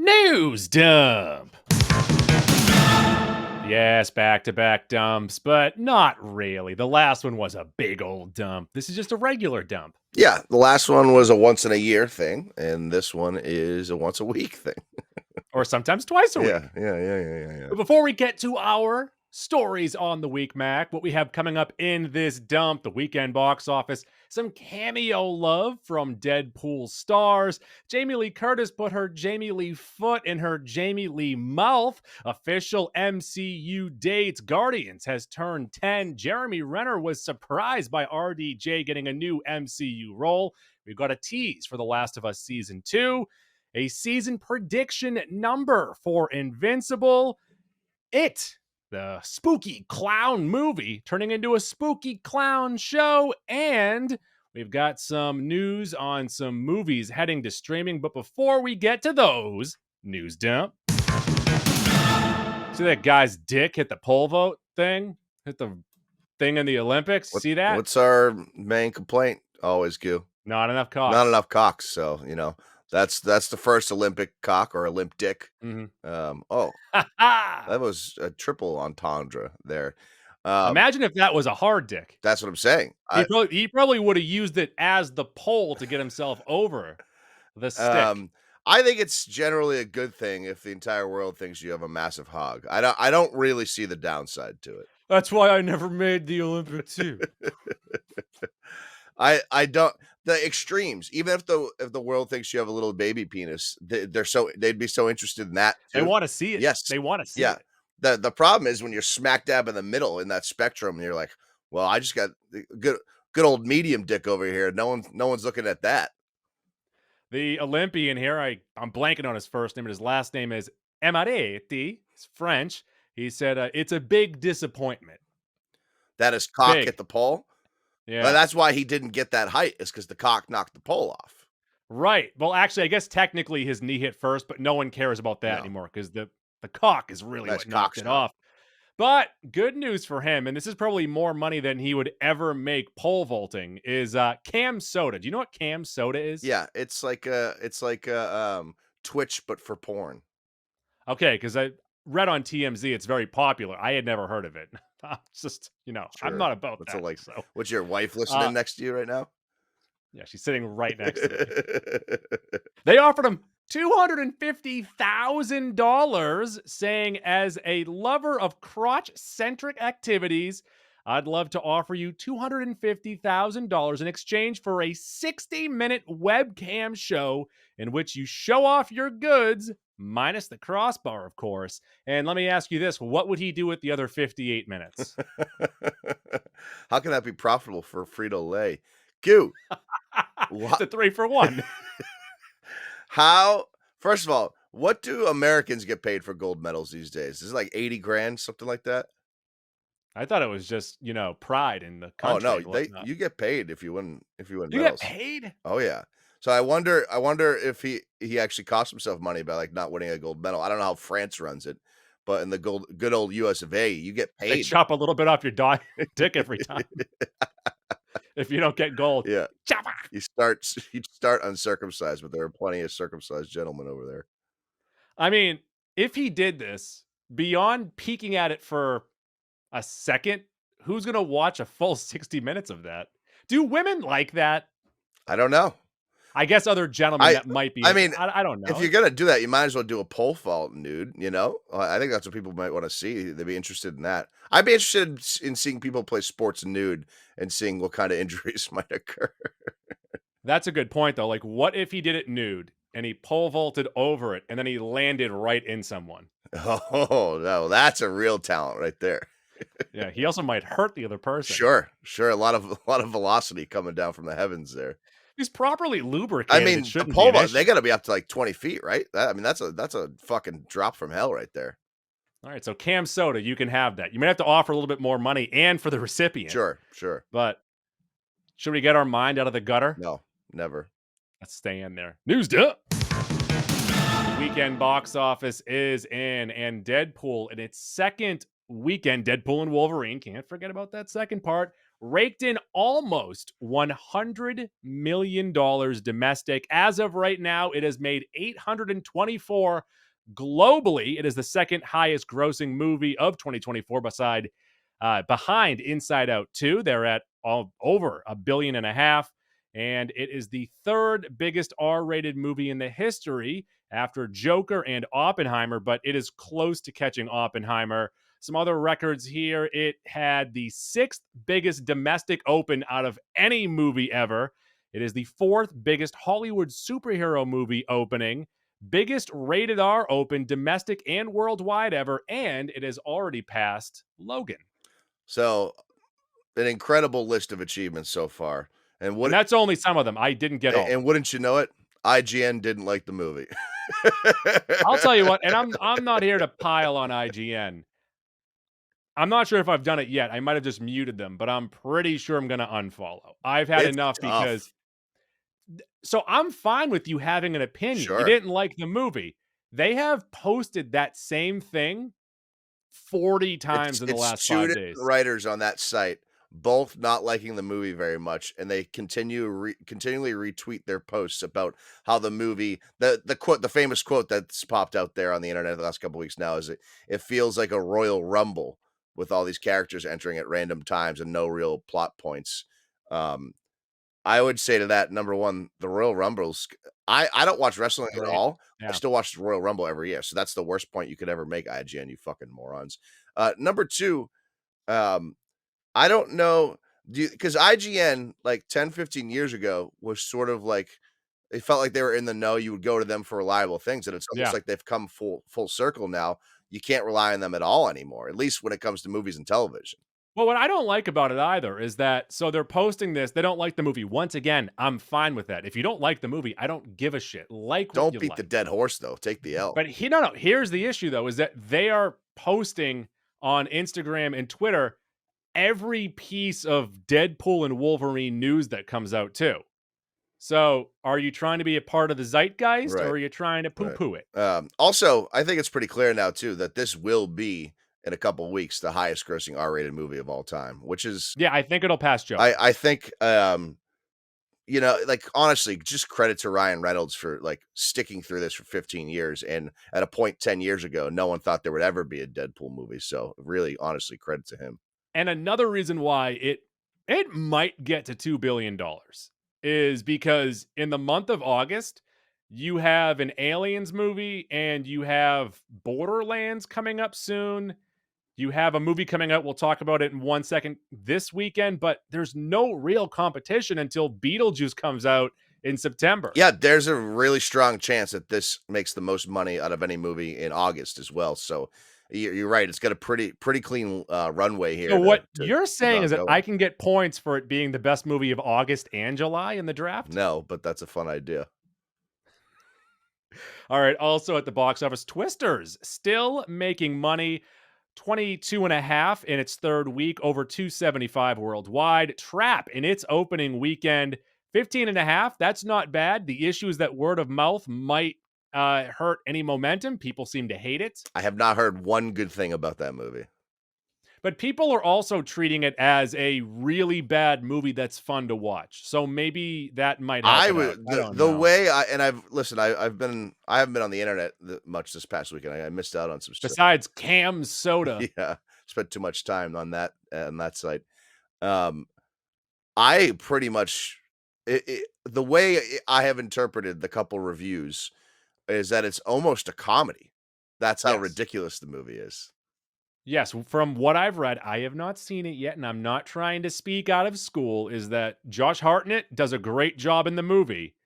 News dump. Yes, back-to-back dumps, but not really. The last one was a big old dump. This is just a regular dump. Yeah, the last one was a once in a year thing, and this one is a once a week thing. Or sometimes twice a week. Yeah. But before we get to our stories on the week, Mac, what we have coming up in this dump, the weekend box office, some cameo love from Deadpool stars. Jamie Lee Curtis put her Jamie Lee foot in her Jamie Lee mouth. Official MCU dates. Guardians has turned 10. Jeremy Renner was surprised by RDJ getting a new MCU role. We've got a tease for The Last of Us Season 2. A season prediction number for Invincible. The spooky clown movie, turning into a spooky clown show. And we've got some news on some movies heading to streaming. But before we get to those, news dump. See that guy's dick hit the pole vault thing? Hit the thing in the Olympics? See that? What's our main complaint? Always, Goo. Not enough cocks. Not enough cocks. So, that's the first Olympic cock or Olymp dick. Mm-hmm. That was a triple entendre there. Imagine if that was a hard dick. That's what I'm saying. He probably would have used it as the pole to get himself over the stick. I think it's generally a good thing if the entire world thinks you have a massive hog. I don't really see the downside to it. That's why I never made the Olympic too. I don't. The extremes, even if the world thinks you have a little baby penis, they'd be so interested in that too. They want to see it. Yes, they want to see it. The problem is when you're smack dab in the middle in that spectrum, and you're like, well, I just got good old medium dick over here. No one's looking at that. The Olympian here, I'm blanking on his first name, but his last name is Emaretti. It's French. He said it's a big disappointment. That his cock hit the pole. Yeah, but that's why he didn't get that height, is because the cock knocked the pole off. Right. Well, actually, I guess technically his knee hit first, but no one cares about that anymore because the cock is really what knocked it off. But good news for him, and this is probably more money than he would ever make pole vaulting, is Cam Soda. Do you know what Cam Soda is? Yeah, it's like a Twitch, but for porn. Okay, because I read on TMZ it's very popular. I had never heard of it. Just, sure. I'm not about that. So. What's your wife listening next to you right now? Yeah, she's sitting right next to me. They offered him $250,000, saying, as a lover of crotch-centric activities, I'd love to offer you $250,000 in exchange for a 60-minute webcam show in which you show off your goods, minus the crossbar, of course. And let me ask you this. What would he do with the other 58 minutes? How can that be profitable for Frito-Lay? Goo. It's a 3-for-1. First of all, what do Americans get paid for gold medals these days? Is it like 80 grand, something like that? I thought it was just, pride in the country. Oh no, you get paid if you win you medals. Get paid? Oh yeah. So I wonder if he actually cost himself money by like not winning a gold medal. I don't know how France runs it, but in the good old US of A, you get paid. They chop a little bit off your dick every time. If you don't get gold. Yeah. Chopper. You start uncircumcised, but there are plenty of circumcised gentlemen over there. I mean, if he did this, beyond peeking at it for a second, who's going to watch a full 60 minutes of that? Do women like that? I don't know. I guess other gentlemen that might be. I mean, I don't know. If you're gonna do that, you might as well do a pole vault nude. I think that's what people might want to see. They'd be interested in that. I'd be interested in seeing people play sports nude and seeing what kind of injuries might occur. That's a good point, though. Like, what if he did it nude and he pole vaulted over it and then he landed right in someone? Oh no, that's a real talent right there. Yeah, he also might hurt the other person. Sure. A lot of velocity coming down from the heavens there. He's properly lubricated. I mean, the pole vault, they got to be up to like 20 feet, right? That's a fucking drop from hell right there. All right, so Cam Soda, you can have that. You may have to offer a little bit more money and for the recipient. Sure. But should we get our mind out of the gutter? No, never. Let's stay in there. News dump. The weekend box office is in, and Deadpool in its second weekend, Deadpool and Wolverine, can't forget about that second part, raked in almost $100 million domestic. As of right now, it has made 824 globally. It is the second highest grossing movie of 2024 behind Inside Out 2. They're at over $1.5 billion. And it is the third biggest R-rated movie in the history after Joker and Oppenheimer, but it is close to catching Oppenheimer. Some other records here. It had the sixth biggest domestic open out of any movie ever. It is the fourth biggest Hollywood superhero movie opening, biggest rated R open, domestic and worldwide ever, and it has already passed Logan. So, an incredible list of achievements so far. And And what that's only some of them. I didn't get all of and them. wouldn't you know it, IGN didn't like the movie. I'll tell you what, and I'm not here to pile on IGN. I'm not sure if I've done it yet. I might have just muted them, but I'm pretty sure I'm going to unfollow. I've had It's enough because tough. so I'm fine with you having an opinion. You Sure. didn't like the movie. They have posted that same thing 40 times in the It's last 2 5 different days. writers on that site, both not liking the movie very much, and they continually retweet their posts about how the movie the famous quote that's popped out there on the internet the last couple weeks now is it feels like a Royal Rumble with all these characters entering at random times and no real plot points. Um, I would say to that, number 1, the Royal Rumbles I don't watch wrestling at Great. all. I Yeah. still watch the Royal Rumble every year, so that's the worst point you could ever make, IGN, you fucking morons. Number 2, um, I don't know, because IGN, like 10, 15 years ago, was sort of like they felt like they were in the know, you would go to them for reliable things, and it's almost Yeah. like they've come full circle now. You can't rely on them at all anymore, at least when it comes to movies and television. Well, what I don't like about it either is that so they're posting this, they don't like the movie. Once again, I'm fine with that. If you don't like the movie, I don't give a shit. Like what Don't you beat the like. dead horse, though, take the L. But no, here's the issue though, is that they are posting on Instagram and Twitter every piece of Deadpool and Wolverine news that comes out too. So, are you trying to be a part of the zeitgeist or Right. are you trying to Right. poo-poo it? Also, I think it's pretty clear now too that this will be in a couple weeks the highest grossing R-rated movie of all time, which is Yeah, I think it'll pass I Joker. I think like honestly, just credit to Ryan Reynolds for like sticking through this for 15 years. And at a point 10 years ago, no one thought there would ever be a Deadpool movie. So really, honestly, credit to him. And another reason why it might get to $2 billion is because in the month of August, you have an Aliens movie and you have Borderlands coming up soon. You have a movie coming out. We'll talk about it in 1 second this weekend, but there's no real competition until Beetlejuice comes out in September. Yeah, there's a really strong chance that this makes the most money out of any movie in August as well. So you're right. It's got a pretty clean runway So here what to you're keep saying on is that going. I can get points for it being the best movie of August and July in the draft? No, but that's a fun idea. All right. Also at the box office, Twisters still making money. 22 and a half in its third week, over 275 worldwide. Trap in its opening weekend, 15 and a half. That's not bad. The issue is that word of mouth might hurt any momentum. People seem to hate it. I have not heard one good thing about that movie. But people are also treating it as a really bad movie that's fun to watch. So maybe that might help I it out. would I don't the know. way and I've listen, I haven't been on the internet much this past weekend. I missed out on some stuff. Besides Cam Soda. Yeah, spent too much time on that site. Um, I pretty much the way I have interpreted the couple reviews is that it's almost a comedy. That's how Yes. ridiculous the movie is. Yes, from what I've read, I have not seen it yet, and I'm not trying to speak out of school, is that Josh Hartnett does a great job in the movie.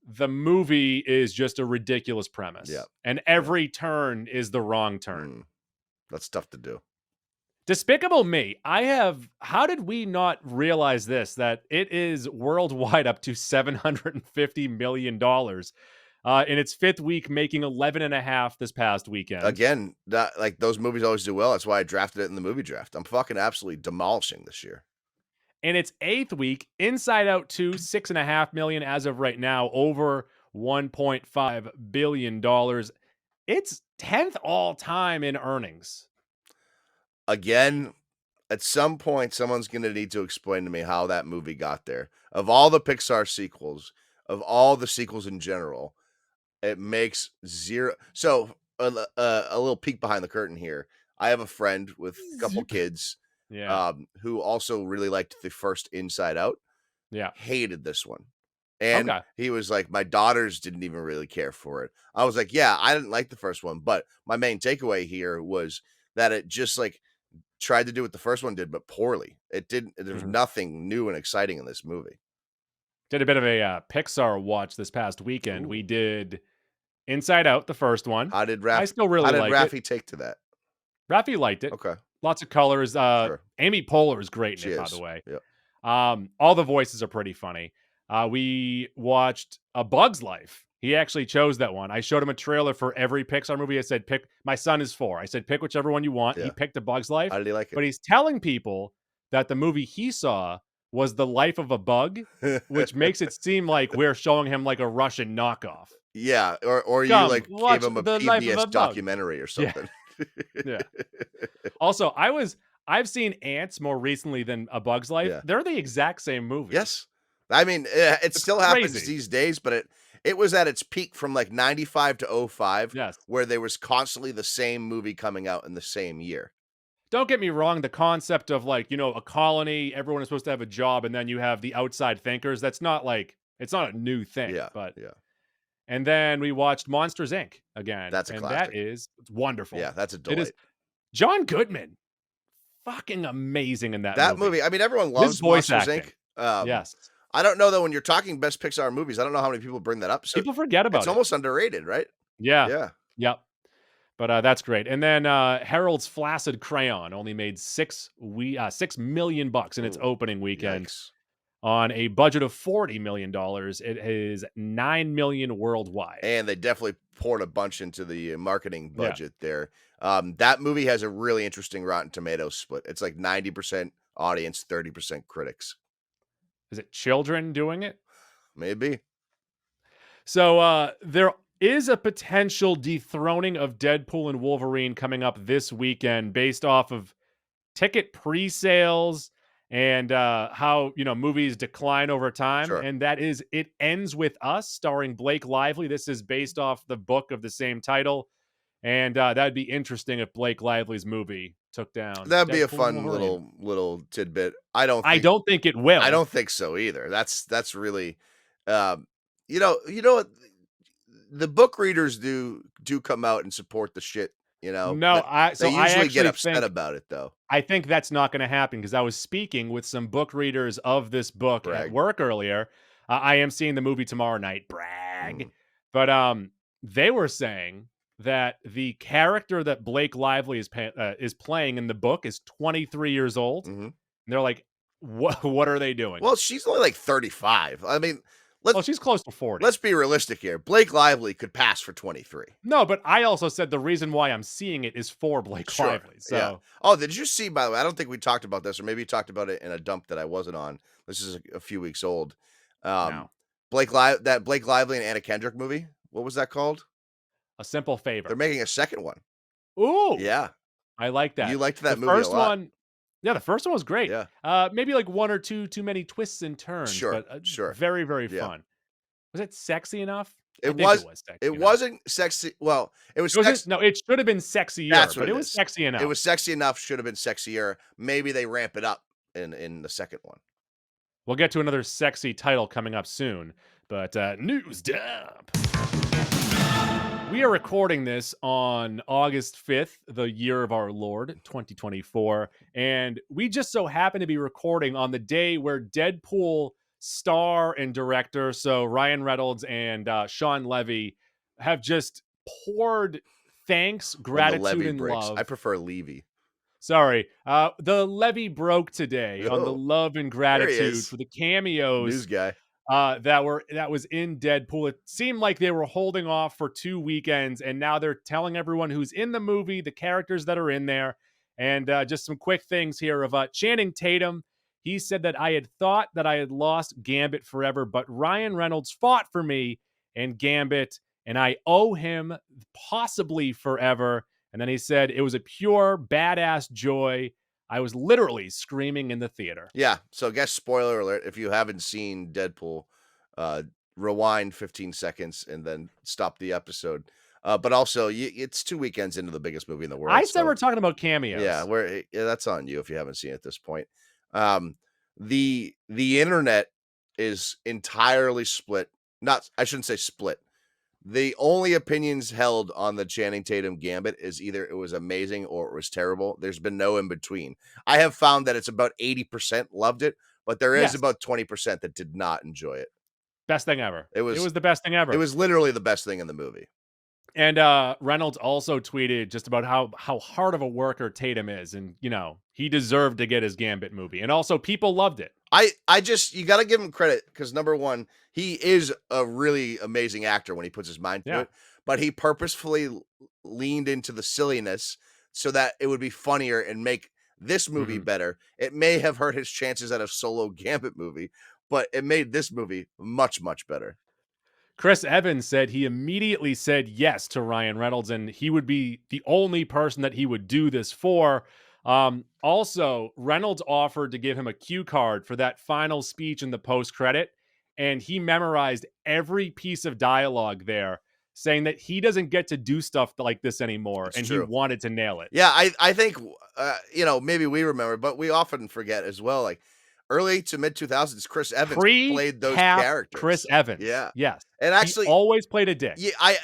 The movie is just a ridiculous Yeah, premise, and yeah. every turn is the wrong turn. Mm, that's tough to do. Despicable Me. How did we not realize this? That it is worldwide up to $750 million in its fifth week, making 11 and a half this past weekend. Again, that like those movies always do well. That's why I drafted it in the movie draft. I'm fucking absolutely demolishing this year. In its eighth week, Inside Out 2, 6.5 million as of right now, over $1.5 billion. It's 10th all time in earnings. Again, At some point, someone's gonna need to explain to me how that movie got there. Of all the Pixar sequels, of all the sequels in general, it makes 0 so, a little peek behind the curtain here. I have a friend with a couple Zip. kids, Yeah. who also really liked the first Inside Out, Yeah. hated this one. And Okay. he was like, "My daughters didn't even really care for it." I was like, "Yeah, I didn't like the first one," but my main takeaway here was that it just, like, tried to do what the first one did, but poorly. It didn't there was Mhm. nothing new and exciting in this movie. Did a bit of a Pixar watch this past weekend. We Ooh. did Inside Out, the first one. I still How really did like it. Raffi take to that? Rafi liked it. Okay, Lots of colors. sure. Amy Poehler is great in She it, by the is. way. Yep. All the voices are pretty funny. We watched A Bug's Life. He actually chose that one. I showed him a trailer for every Pixar movie. I said, pick. My son is 4. I said, pick whichever one you want. He Yeah. picked A Bug's Life, How did he like but he's telling people that the movie he saw was The Life of a Bug, which it? makes it seem like we're showing him like a Russian knockoff. Yeah, or you, Come like, gave watch him a The Life of PBS a Bug. documentary or Yeah, something. yeah. Also, I've seen Ants more recently than A Bug's Life. Yeah. They're the exact same movie. Yes. I mean, it It's still happens crazy. these days, but it was at its peak from, like, 95 to '05, Yes. where there was constantly the same movie coming out in the same year. Don't get me wrong, the concept of like, a colony, everyone is supposed to have a job, and then you have the outside thinkers. That's not like it's not a new thing, Yeah, but yeah. and then we watched Monsters Inc. again, That's a and that classic. is it's wonderful. Yeah, that's a It is delight. John Goodman, fucking amazing in that That movie. movie, I mean, everyone His loves voice Monsters, acting. Inc. Yes. I don't know though, when you're talking best Pixar movies, I don't know how many people bring that up, so People forget it's about it. almost underrated, right? Yeah. Yeah. Yep. But that's great. And then Harold's Flaccid Crayon only made 6 million bucks in its Ooh, opening weekend yikes. on a budget of $40 million. It is 9 million worldwide. And they definitely poured a bunch into the marketing Yeah. budget there. That movie has a really interesting Rotten Tomatoes split. It's like 90% audience, 30% critics. Is it children doing it? Maybe. So there is a potential dethroning of Deadpool and Wolverine coming up this weekend based off of ticket pre-sales and how movies decline over time, Sure. and that is It Ends With Us, starring Blake Lively. This is based off the book of the same title, and that'd be interesting if Blake Lively's movie took down That'd be a Deadpool and fun Wolverine. little tidbit. I don't I think don't think it I will. don't think so either. That's really um what, the book readers do come out and support the shit, No, but I they so I usually get actually upset think about it though. I think that's not going to happen because I was speaking with some book readers of this book at Brag. work earlier. I am seeing the movie tomorrow night. Brag. Mm, But they were saying that the character that Blake Lively is playing in the book is 23 years old. mhm. And they're like, what are they doing? Well, she's only like 35. I mean, let's Well, she's close to 40. let's be realistic here. Blake Lively could pass for 23. No, but I also said the reason why I'm seeing it is for Blake Sure. Lively. Yeah. So Oh, did you see, by the way, I don't think we talked about this, or maybe you talked about it in a dump that I wasn't on. This is a few weeks old. Um, no, Blake Lively and Anna Kendrick movie. What was that called? A Simple They're Favor. making a second one. Ooh, Yeah. I like You that. liked The that movie a first lot. one Yeah, the first one was great. Yeah. Maybe like one or two too many twists and turns, Sure. but Sure. very, very Yeah. fun. Was it sexy enough? I It think it was was it sexy enough. wasn't sexy. Well, it was It wasn't sex no, it should have been sexier, that's what but it it was is. sexy It enough. was sexy enough, should have been sexier. Maybe they ramp it up in the second one. We'll get to another sexy title coming up soon, but news dump. We are recording this on August 5th, the year of our Lord, 2024. And we just so happen to be recording on the day where Deadpool star and director, so Ryan Reynolds and Sean Levy, have just poured thanks, When the gratitude, levee and breaks. I love. prefer Levy. Sorry, the levee broke today on the Oh, love and there he gratitude is. for the News cameos guy. that was in Deadpool. It seemed like they were holding off for 2 weekends, and now they're telling everyone who's in the movie, the characters that are in there, and just some quick things here of Channing Tatum. He said that I had thought that I had lost Gambit forever, but Ryan Reynolds fought for me and Gambit, and I owe him possibly forever. And then he said it was a pure badass joy. I was literally screaming in the theater. Yeah. So, I guess spoiler alert: if you haven't seen Deadpool, uh, rewind 15 seconds and then stop the episode. But also, it's 2 weekends into the biggest movie in the I world, said so we're talking about yeah, cameos. that's on you if you haven't seen it at this point. Um, the internet is entirely split. Not, I shouldn't say split. The only opinions held on the Channing Tatum Gambit is either it was amazing or it was terrible. There's been no in between. I have found that it's about 80% loved it, but there is Yes, about 20% that did not enjoy it. best thing ever. It It was was the best thing it ever. was literally the best thing in the movie. And Reynolds also tweeted just about how hard of a worker Tatum is, and he deserved to get his Gambit movie, and also people loved it. I just, you got to give him credit because number one, he is a really amazing actor when he puts his mind to Yeah. it, but he purposefully leaned into the silliness so that it would be funnier and make this movie hmm better. It may have hurt his chances at a solo Gambit movie, but it made this movie much, much better. Chris Evans said he immediately said yes to Ryan Reynolds, and he would be the only person that he would do this for. Also, Reynolds offered to give him a cue card for that final speech in the post credit, and he memorized every piece of dialogue there, saying that he doesn't get to do stuff like this anymore, It's and he true. wanted to nail it. Yeah, I think maybe we remember, but we often forget as well. Like early to mid 2000s, Chris Evans played those Pre-cap Chris characters. Evans. Yeah, Yes. and He actually, always played a dick. yeah,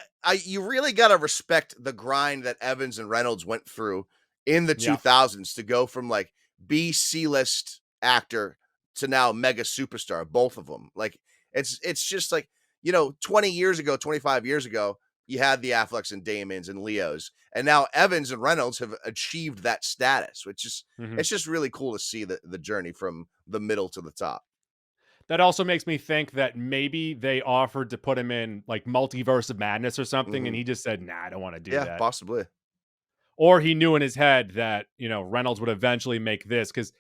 you really gotta respect the grind that Evans and Reynolds went through in the Yeah. 2000s to go from like B C-list actor to now mega superstar, both of them. Like it's just like 20 years ago, 25 years ago, you had the Afflecks and Damons and Leos, and now Evans and Reynolds have achieved that status, which is Mhm. it's just really cool to see the journey from the middle to the top. That also makes me think that maybe they offered to put him in like Multiverse of Madness or something, and Mhm. he just said, "Nah, I don't want to do Yeah, that." possibly. Or he knew in his head that Reynolds would eventually make this because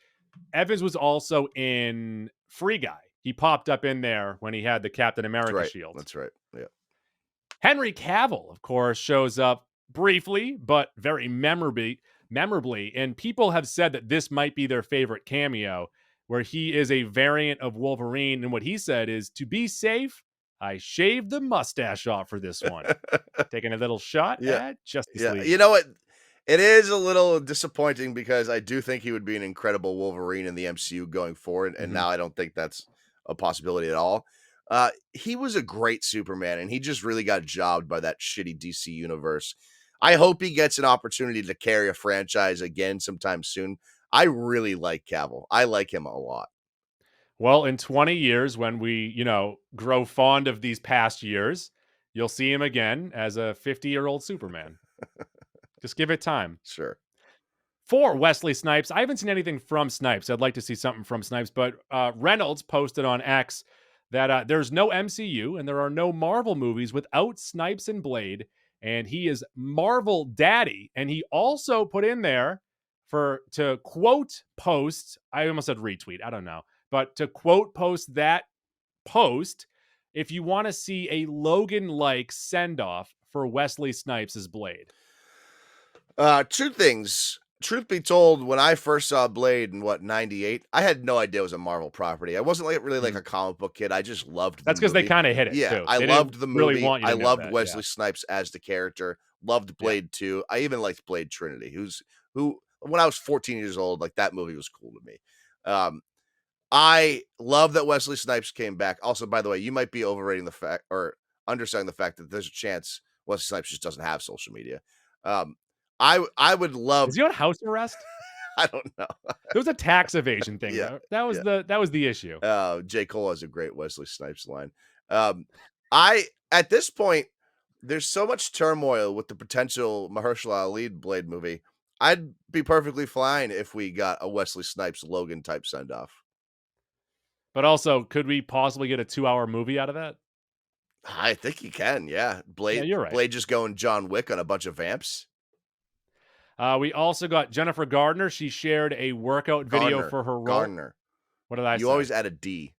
Evans was also in Free Guy. He popped up in there when he had the Captain That's America right. shield. That's right. Yeah. Henry Cavill, of course, shows up briefly but very memorably, and people have said that this might be their favorite cameo, where he is a variant of Wolverine, and what he said is, "To be safe, I shaved the mustache off for this one." Taking a little shot Yeah. at Justice Yeah, League. you know what? It is a little disappointing because I do think he would be an incredible Wolverine in the MCU going forward, and Mhm. now I don't think that's a possibility at all. He was a great Superman, and he just really got jobbed by that shitty DC universe. I hope he gets an opportunity to carry a franchise again sometime soon. I really like Cavill. I like him a lot. Well, in 20 years, when we, grow fond of these past years, you'll see him again as a 50-year-old Superman. Just give it time. Sure. For Wesley Snipes, I haven't seen anything from Snipes. I'd like to see something from Snipes, but Reynolds posted on X that there's no MCU and there are no Marvel movies without Snipes and Blade, and he is Marvel Daddy. And he also put in there to quote post, I almost said retweet, I don't know, but to quote post that post if you want to see a Logan like send off for Wesley Snipes as Blade. Two things. Truth be told, when I first saw Blade in '98, I had no idea it was a Marvel property. I wasn't like really like Mhm. a comic book kid. I just loved the That's because they movie. kind of hit it Yeah, too. I They didn't loved the really movie. want you I to know loved that. Yeah. Wesley Snipes as the character. Loved Yeah. Blade 2. I even liked Blade Trinity, who when I was 14 years old, like that movie was cool to me. Um, I love that Wesley Snipes came back. Also, by the way, you might be overrating the fact or underselling the fact that there's a chance Wesley Snipes just doesn't have social media. Um, I would love. Is he on house arrest? I don't know. There was a tax evasion thing. Yeah, That was yeah. the issue. J. Cole has a great Wesley Snipes line. Um, I at this point, there's so much turmoil with the potential Mahershala Ali Blade movie. I'd be perfectly fine if we got a Wesley Snipes Logan type send off. But also, could we possibly get a 2-hour movie out of that? I think you can, yeah. Yeah, you're right. Blade just going John Wick on a bunch of vamps. We also got Jennifer Gardner. She shared a workout video Garner, for her role. Garner. What did I You say? always add a D.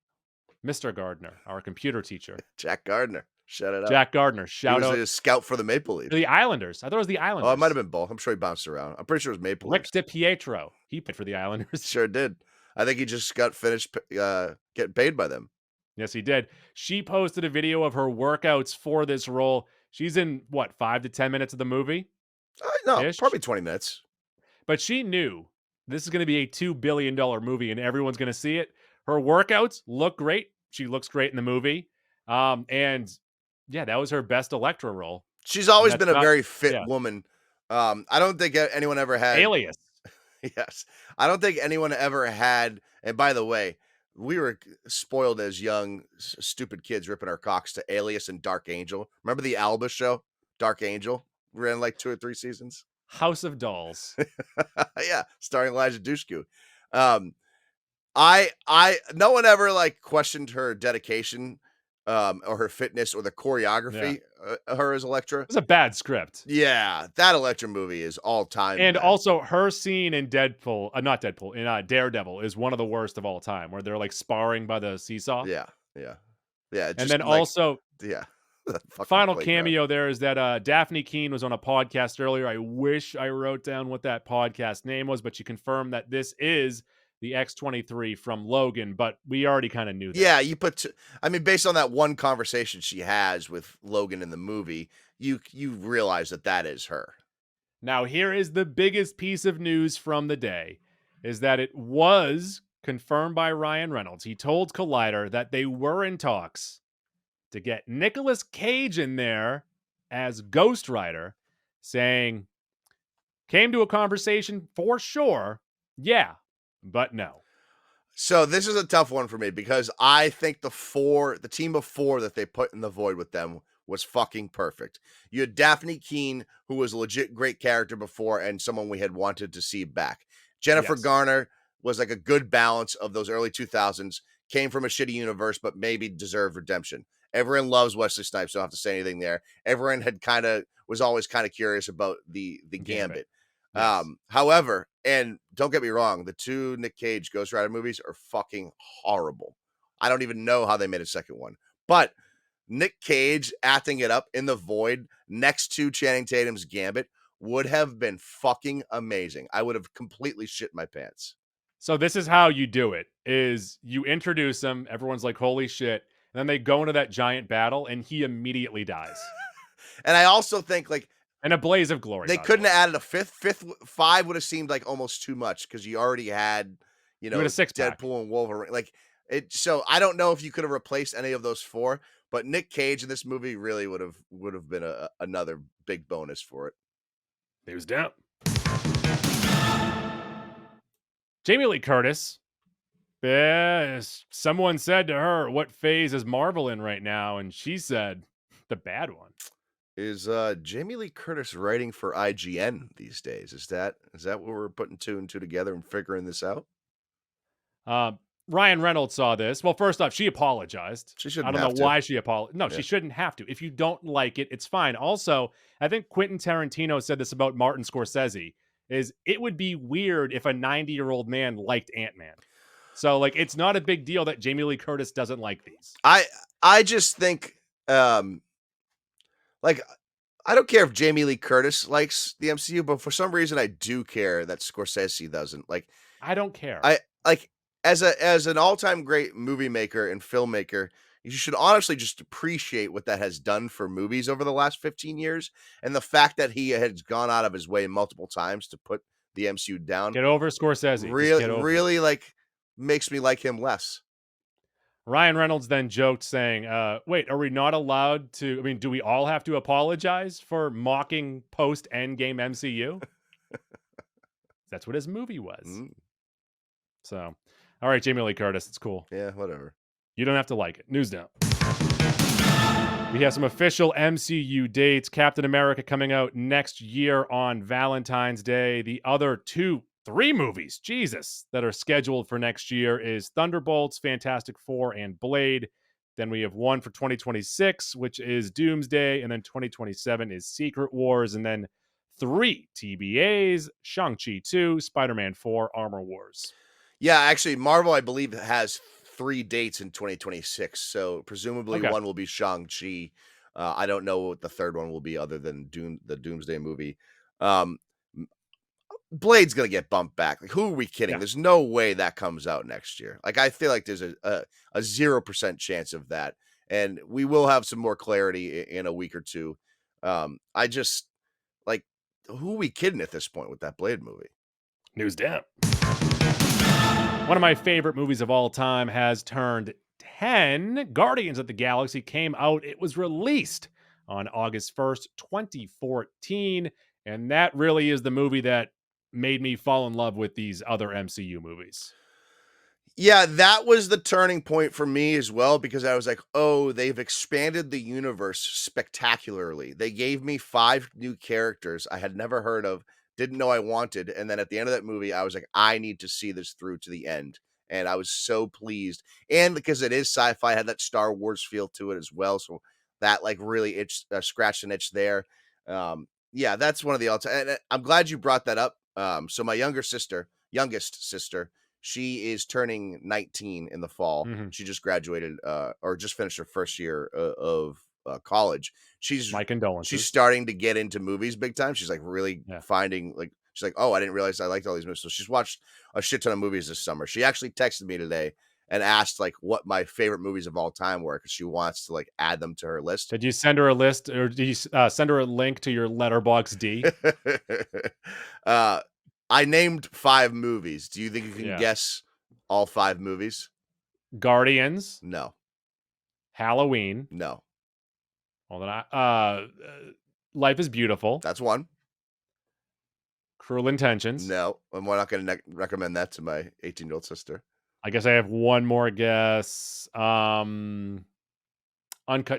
Mr. Gardner, our computer teacher. Jack Gardner. Shout it out. Jack Gardner, He shout was out a scout for the Maple Leafs. the Islanders. I thought it was the Oh, it might have Islanders. been both. I'm sure he bounced around. I'm pretty sure it was Maple Rick Leafs. DiPietro, he played for the Islanders. Sure did. I think he just got finished getting paid by them. Yes, he did. She posted a video of her workouts for this role. She's in, what, 5 to 10 minutes of the movie? No, Ish. probably 20 minutes. But she knew this is going to be a $2 billion movie and everyone's going to see it. Her workouts look great. She looks great in the movie. And yeah, that was her best Elektra role. She's always That's been a not, very fit yeah, woman. I don't think anyone ever had. Alias. Yes. I don't think anyone ever had. And by the way, we were spoiled as young, stupid kids ripping our cocks to Alias and Dark Angel. Remember the Alba show, Dark Angel? Ran like 2 or 3 seasons. House of Dolls. Yeah, starring Elijah Dushku. No one ever like questioned her dedication, or her fitness or the choreography. Her as Elektra. It was a bad script. Yeah, that Elektra movie is all time. And bad. also her scene in Deadpool, not Deadpool, in Daredevil is one of the worst of all time, where they're like sparring by the seesaw. Yeah. And Just then like, also, yeah. Fucking final playground. cameo there is that Daphne Keene was on a podcast earlier. I wish I wrote down what that podcast name was, but she confirmed that this is the X-23 from Logan, but we already kind of knew that. Yeah, I mean, based on that one conversation she has with Logan in the movie, you realize that is her. Now, here is the biggest piece of news from the day, is that it was confirmed by Ryan Reynolds. He told Collider that they were in talks to get Nicolas Cage in there as Ghost Rider, saying, came to a conversation for sure, yeah, but no. So this is a tough one for me because I think the team of 4 that they put in the void with them was fucking perfect. You had Daphne Keene, who was a legit great character before and someone we had wanted to see back. Jennifer Yes. Garner was like a good balance of those early 2000s, came from a shitty universe, but maybe deserved redemption. Everyone loves Wesley Snipes, so I don't have to say anything there. Everyone was always kind of curious about the Gambit. Yes. However, and don't get me wrong, the 2 Nick Cage Ghost Rider movies are fucking horrible. I don't even know how they made a second one. But Nick Cage acting it up in the void next to Channing Tatum's Gambit would have been fucking amazing. I would have completely shit my pants. So this is how you do it, is you introduce him, everyone's like, holy shit, and then they go into that giant battle, and he immediately dies. And I also think, like, in a blaze of glory. They couldn't have added a fifth. 5 would have seemed like almost too much because you already had, You had a six-pack. Deadpool and Wolverine. Like it. So I don't know if you could have replaced any of those 4, but Nick Cage in this movie really would have been another big bonus for it. He was down. Jamie Lee Curtis. Someone said to her, what phase is Marvel in right now? And she said, the bad one. Is Jamie Lee Curtis writing for IGN these days? Is that what we're putting 2 and 2 together and figuring this out? Ryan Reynolds saw this. Well, first off, she apologized. She shouldn't I don't have know to. why she apologized. No, she shouldn't have to. If you don't like it, it's fine. Also, I think Quentin Tarantino said this about Martin Scorsese, is it would be weird if a 90-year-old man liked Ant-Man. So, like, it's not a big deal that Jamie Lee Curtis doesn't like these. I just think, like, I don't care if Jamie Lee Curtis likes the MCU, but for some reason I do care that Scorsese doesn't. Like, I don't care. I like as an all-time great movie maker and filmmaker, you should honestly just appreciate what that has done for movies over the last 15 years, and the fact that he has gone out of his way multiple times to put the MCU down. Get over Scorsese. Really like makes me like him less. Ryan Reynolds then joked saying, wait, are we not allowed to, do we all have to apologize for mocking post-Endgame MCU? That's what his movie was. Mm. So, all right, Jamie Lee Curtis, it's cool. Yeah, whatever. You don't have to like it. News down. We have some official MCU dates. Captain America coming out next year on Valentine's Day. The other 3 movies, Jesus, that are scheduled for next year is Thunderbolts, Fantastic Four, and Blade. Then we have one for 2026, which is Doomsday, and then 2027 is Secret Wars, and then 3 TBAs, Shang-Chi 2, Spider-Man 4, Armor Wars. Yeah, actually, Marvel, I believe, has 3 dates in 2026, so presumably one will be Shang-Chi. I don't know what the third one will be other than the Doomsday movie. Um, Blade's gonna get bumped back. Like, who are we kidding? Yeah. There's no way that comes out next year. Like, I feel like there's a 0% chance of that, and we will have some more clarity in a week or two. I just like, who are we kidding at this point with that Blade movie? News down. One of my favorite movies of all time has turned 10. Guardians of the Galaxy came out. It was released on August 1st, 2014. And that really is the movie that made me fall in love with these other MCU movies. Yeah, that was the turning point for me as well because I was like, "Oh, they've expanded the universe spectacularly." They gave me 5 new characters I had never heard of, didn't know I wanted, and then at the end of that movie, I was like, "I need to see this through to the end." And I was so pleased. And because it is sci-fi, had that Star Wars feel to it as well, so that like really scratched an itch there. Yeah, that's one of the all time. And I'm glad you brought that up. So my youngest sister, she is turning 19 in the fall. Mhm. She just graduated, or just finished her first year of college. My She's condolences. starting to get into movies big time. She's like really Yeah. finding like she's like, oh, I didn't realize I liked all these movies. So she's watched a shit ton of movies this summer. She actually texted me today and asked like what my favorite movies of all time were because she wants to like add them to her list. Did you send her a list or did you send her a link to your letterbox D? uh, I named 5 movies. Do you think you can Yeah. guess all 5 movies? Guardians, No, Halloween. no. Hold on. Life is Beautiful, That's one. Cruel Intentions. No, I'm not going to recommend that to my 18-year-old sister. I guess I have one more guess. Uncut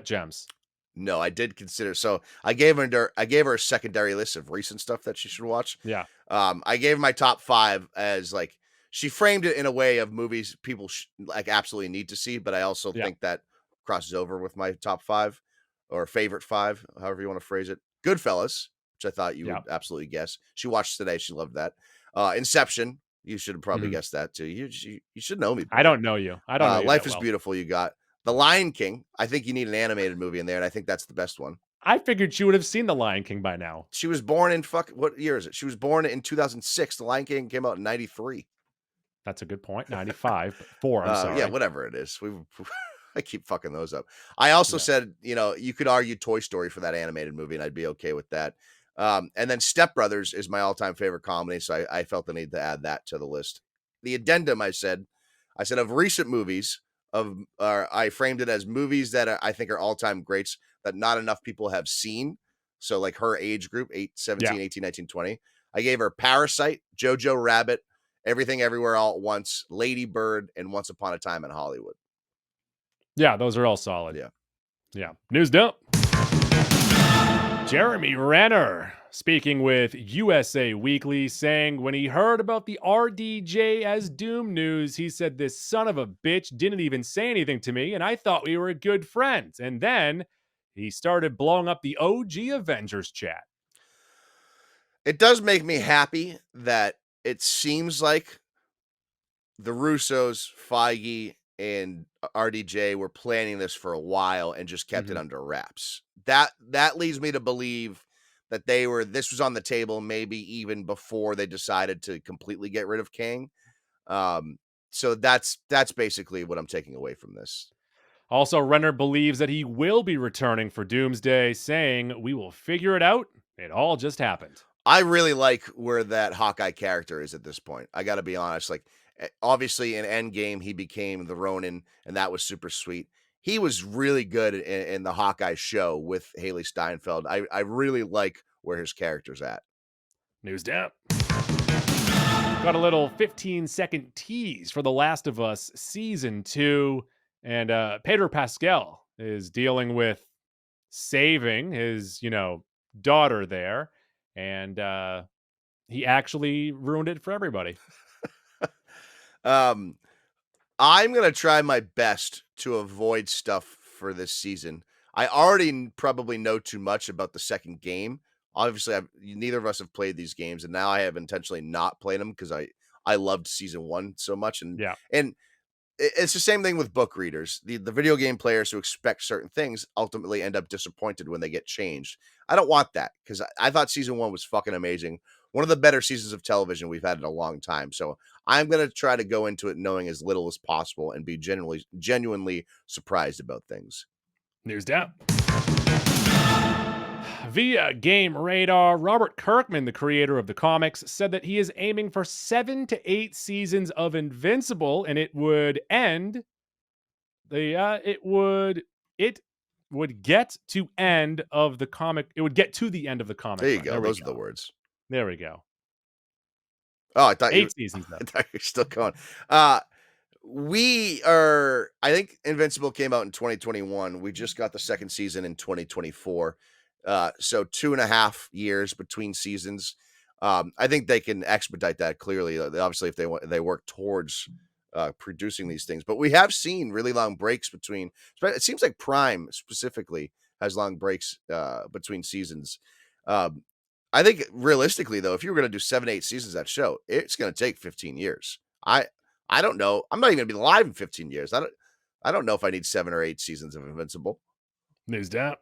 Gems. No, I did consider. So I gave her a secondary list of recent stuff that she should watch. Yeah. I gave my top 5 as like she framed it in a way of movies people like absolutely need to see, but I also Yeah. think that crosses over with my top 5 or favorite 5, however you want to phrase it. Goodfellas, which I thought you Yeah. would absolutely guess. She watched today. She loved that. Inception, you should have probably Mhm. guessed that too. You should know me I better. don't know you. I don't know you that Life is well. Beautiful. You got The Lion King. I think you need an animated movie in there, and I think that's the best one. I figured you would have seen The Lion King by now. She was born in what year is it? She was born in 2006. The Lion King came out in 93. That's a good point. 95, but 4, I'm Yeah, sorry. whatever it is. I keep fucking those up. I also Yeah. said, you could argue Toy Story for that animated movie, and I'd be okay with that. And then Step Brothers is my all-time favorite comedy, so I felt the need to add that to the list. The addendum, I said of recent movies, I framed it as movies that I think are all-time greats that not enough people have seen. So like her age group, 17, Yeah. 18, 19, 20. I gave her Parasite, Jojo Rabbit, Everything Everywhere All at Once, Lady Bird, and Once Upon a Time in Hollywood. Yeah, those are all solid. Yeah. Yeah. News dump. Jeremy Renner speaking with USA Weekly, saying when he heard about the RDJ as Doom news, he said, "This son of a bitch didn't even say anything to me, and I thought we were good friends." And then he started blowing up the OG Avengers chat. It does make me happy that it seems like the Russos, Feige, and RDJ were planning this for a while and just kept it Mhm. under wraps. That leads me to believe that this was on the table maybe even before they decided to completely get rid of Kang. Um, so that's basically what I'm taking away from this. Also, Renner believes that he will be returning for Doomsday, saying, "We will figure it out. It all just happened." I really like where that Hawkeye character is at this point. I got to be honest. Like, obviously, in Endgame, he became the Ronin, and that was super sweet. He was really good in the Hawkeye show with Haley Steinfeld. I really like where his character's at. News down. Got a little 15-second tease for The Last of Us Season 2. And Pedro Pascal is dealing with saving his, daughter there. And he actually ruined it for everybody. Um, I'm gonna try my best to avoid stuff for this season. I already probably know too much about the second game. Obviously, neither of us have played these games, and now I have intentionally not played them because I loved season 1 so much, Yeah. and it's the same thing with book readers. The video game players who expect certain things ultimately end up disappointed when they get changed. I don't want that because I thought season one was fucking amazing. One of the better seasons of television we've had in a long time. So I'm gonna try to go into it knowing as little as possible and be genuinely surprised about things. News down. Via Game Radar, Robert Kirkman, the creator of the comics, said that he is aiming for 7 to 8 seasons of Invincible, and it would get to end of the comic. It would get to the end of the There comic you run. go. There we Those are the go. words. There we go. Oh, I thought you 8 seasons though. I thought you were still going. Uh I think Invincible came out in 2021. We just got the second season in 2024. So 2.5 years between seasons. I think they can expedite that clearly. Obviously, if they work towards producing these things, but we have seen really long breaks between. It seems like Prime specifically has long breaks between seasons. Um, I think realistically, though, if you were going to do 7, 8 seasons of that show, it's going to take 15 years. I don't know. I'm not even going to be alive in 15 years. I don't know if I need 7 or 8 seasons of Invincible. News down.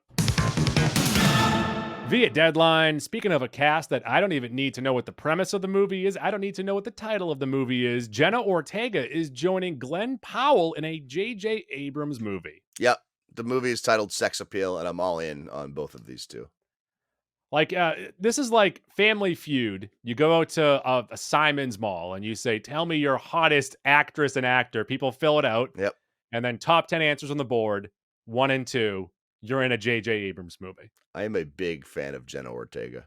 Via Deadline, speaking of a cast that I don't even need to know what the premise of the movie is, I don't need to know what the title of the movie is. Jenna Ortega is joining Glenn Powell in a J.J. Abrams movie. Yep. The movie is titled Sex Appeal, and I'm all in on both of these two. Like, this is like Family Feud. You go out to a Simon's Mall and you say, tell me your hottest actress and actor. People fill it out. Yep. And then top 10 answers on the board, 1 and 2, you're in a J.J. Abrams movie. I am a big fan of Jenna Ortega.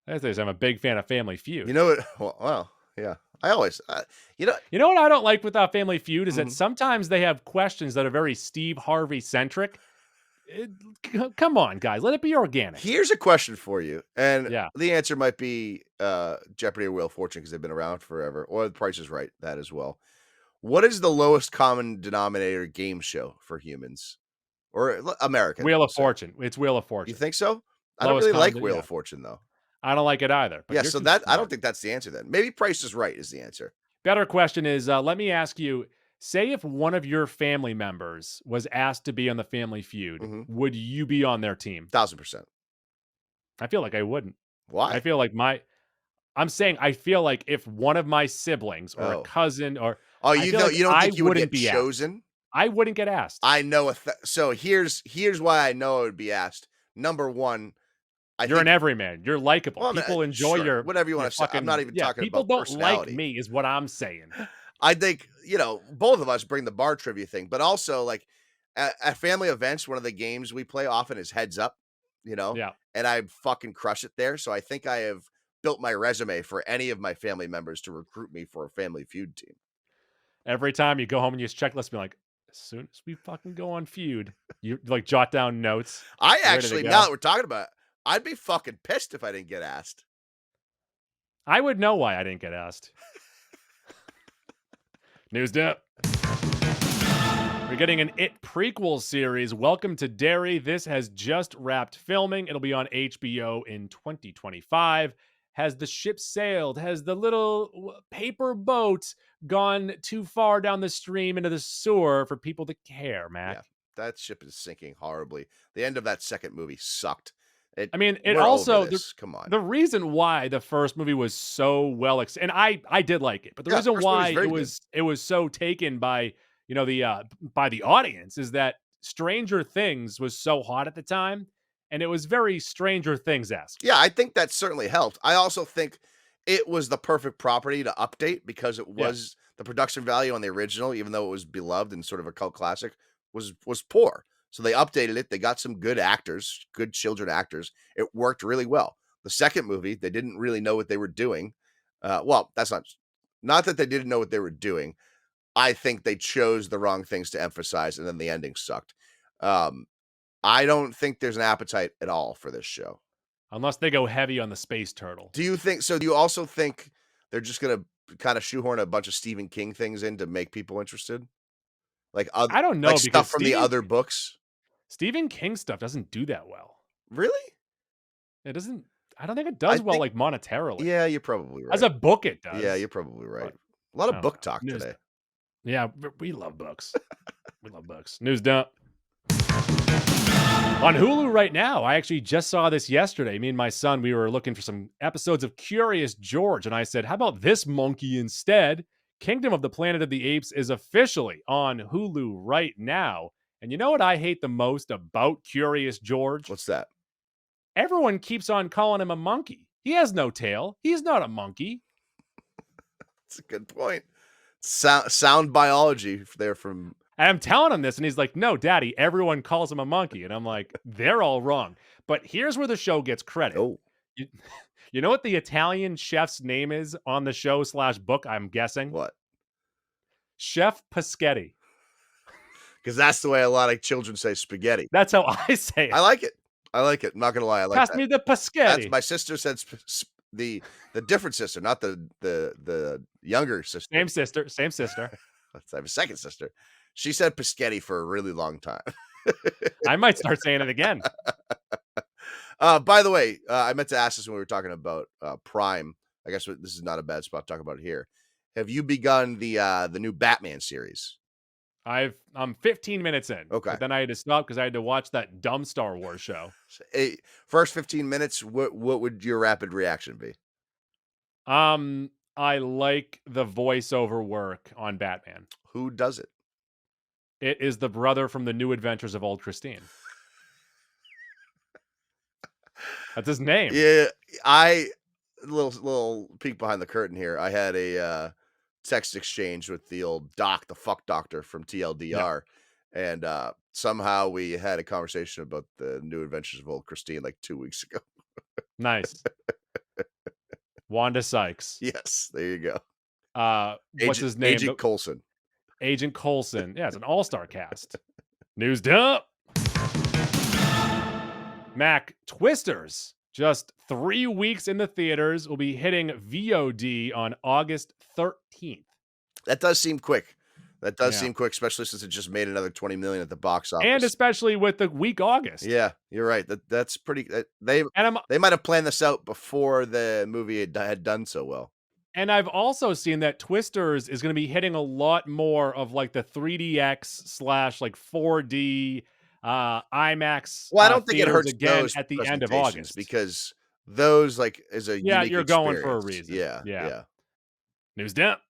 I'm a big fan of Family Feud. You know what? Well, yeah. I always, You know what I don't like with Family Feud is that Mhm. sometimes they have questions that are very Steve Harvey centric. Come on, guys, let it be organic. Here's a question for you, and Yeah. the answer might be Jeopardy or Wheel of Fortune because they've been around forever, or The Price is Right, that as well. What is the lowest common denominator game show for humans or Americans? Wheel We'll of say. Fortune. It's Wheel of You Fortune. think so? I don't Lowest really common, like Wheel yeah. of Fortune though. I don't like it either, but Yeah, you're so too that I don't smart. think that's the answer then. Maybe Price is Right is the answer. Better question is, let me ask you, say if one of your family members was asked to be on the Family Feud, Mhm. would you be on their team? 1000%. I feel like I wouldn't. I Why? feel like I'm saying I feel like if one of my siblings or a Oh. cousin or Oh, I feel like you don't I think you would wouldn't get be asked. chosen? I wouldn't get asked. I know so here's why I know it would be asked. Number 1, I You're an think everyman. You're likable. well, I mean, People enjoy sure, whatever you your wanna say. I'm not fucking even yeah, talking people about don't like personality. me is what I'm saying. I think, both of us bring the bar trivia thing, but also like at family events, one of the games we play often is Heads Up, you know, Yeah. and I fucking crush it there. So I think I have built my resume for any of my family members to recruit me for a Family Feud team. Every time you go home and use checklist, be like, as soon as we fucking go on feud, you like jot down notes. I You're ready to actually, now go. that we're talking about it, I'd be fucking pissed if I didn't get asked. I would know why I didn't get asked. News dip. We're getting an It prequel series. Welcome to Derry. This has just wrapped filming. It'll be on HBO in 2025. Has the ship sailed? Has the little paper boat gone too far down the stream into the sewer for people to care, Mac? Yeah, that ship is sinking horribly. The end of that second movie sucked. I mean, it We're over also this. Come on. the reason why the first movie was so and I did like it, but the Yeah, reason first movie's why very good. it was so taken by by the audience is that Stranger Things was so hot at the time, and it was very Stranger Things esque. Yeah, I think that certainly helped. I also think it was the perfect property to update because it Yeah, was the production value on the original, even though it was beloved and sort of a cult classic, was poor. So they updated it. They got some good actors, good children actors. It worked really well. The second movie, they didn't really know what they were doing. Well, that's not that they didn't know what they were doing. I think they chose the wrong things to emphasize, and then the ending sucked. Um, I don't think there's an appetite at all for this show. unless they go heavy on the space turtle. Do you think so? Do you also think they're just gonna kind of shoehorn a bunch of Stephen King things in to make people interested? Like other I don't like know stuff because from the other books? Stephen King stuff doesn't do that well. Really? It doesn't. I don't think it I does well think like monetarily. yeah, you're probably As right. a book, it Yeah, does. you're probably right. But A lot I of don't book know. talk today. Yeah, we love books. We love books. News dump. On Hulu right now, I actually just saw this yesterday. Me and my son, we were looking for some episodes of Curious George, and I said, "How about this monkey instead?" Kingdom of the Planet of the Apes is officially on Hulu right now. And you know what I hate the most about Curious George? What's that? Everyone keeps on calling him a monkey. He has no tail. He's not a monkey. That's a good point. Sound biology there from And I'm telling him this, and he's like, "No, Daddy, everyone calls him a monkey." And I'm like, "They're all wrong." But here's where the show gets credit. oh, You, you know what the Italian chef's name is on the show slash book? I'm guessing what? Chef Paschetti. Because that's the way a lot of children say spaghetti. That's how I say I it. like it. I like it. I'm not gonna lie, I like Pass that. me the That's Paschetti. my sister said the different sister, not the younger sister. Same sister. Same sister. I have a second sister. She said Paschetti for a really long time. I might start saying it again. By the way, I meant to ask this when we were talking about Prime. I guess this is not a bad spot to talk about it here. Have you begun the new Batman series? I'm 15 minutes in. Okay. But then I had to stop because I had to watch that dumb Star Wars show. First 15 minutes, what would your rapid reaction be? I like the voiceover work on Batman. Who does it? It is the brother from the New Adventures of Old Christine. That's his name. Yeah, I little peek behind the curtain here. I had a text exchange with the old doc, the fuck doctor from Yeah. TLDR, and somehow we had a conversation about the New Adventures of Old Christine like 2 weeks ago. Nice. Wanda Sykes. Yes, there you go. What's his name? Agent Coulson. Agent Coulson. Yeah, it's an all-star cast. News dump. Mac, Twisters. Just 3 weeks in the theaters. Will be hitting VOD on August 13th. That does seem quick. That does Yeah. seem quick, especially since it just made another 20 million at the box office. And especially with the week August. Yeah, you're right. That's pretty. And They might have planned this out before the movie had done so well. And I've also seen that Twisters is going to be hitting a lot more of like the 3DX slash like 4D IMAX. Well, I don't think it theaters hurts again those at the end of presentations August because those like is a Yeah, unique you're going for a experience. reason. Yeah, Yeah. yeah. News dump.